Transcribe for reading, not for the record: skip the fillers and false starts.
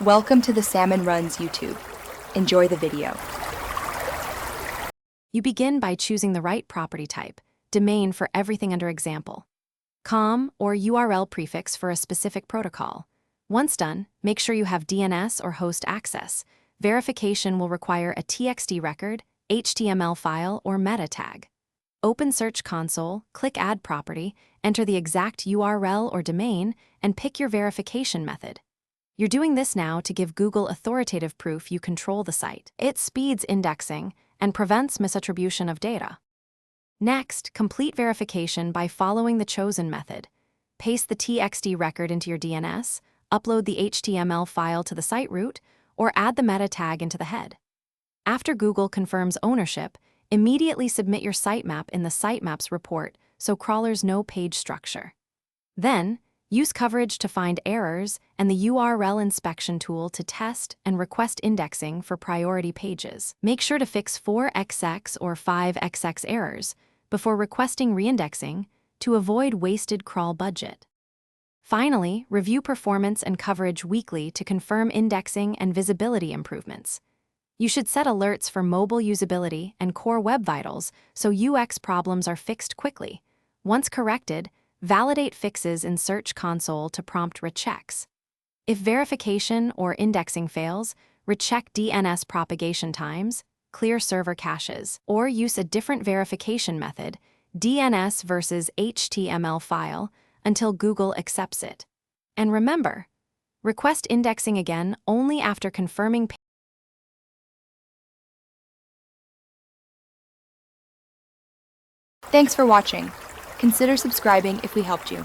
Welcome to the Salmon Runs YouTube. Enjoy the video. You begin by choosing the right property type, domain for everything under example, com or URL prefix for a specific protocol. Once done, make sure you have DNS or host access. Verification will require a TXT record, HTML file, or meta tag. Open Search Console, click Add Property, enter the exact URL or domain, and pick your verification method. You're doing this now to give Google authoritative proof you control the site. It speeds indexing and prevents misattribution of data. Next, complete verification by following the chosen method. Paste the TXT record into your DNS, upload the HTML file to the site root, or add the meta tag into the head. After Google confirms ownership, immediately submit your sitemap in the Sitemaps report so crawlers know page structure. Then, use coverage to find errors and the URL inspection tool to test and request indexing for priority pages. Make sure to fix 4XX or 5XX errors before requesting reindexing to avoid wasted crawl budget. Finally, review performance and coverage weekly to confirm indexing and visibility improvements. You should set alerts for mobile usability and core web vitals so UX problems are fixed quickly. Once corrected, validate fixes in Search Console to prompt rechecks. If verification or indexing fails, recheck DNS propagation times, clear server caches, or use a different verification method, DNS versus HTML file, until Google accepts it. And remember, request indexing again only after confirming. Thanks for watching. Consider subscribing if we helped you.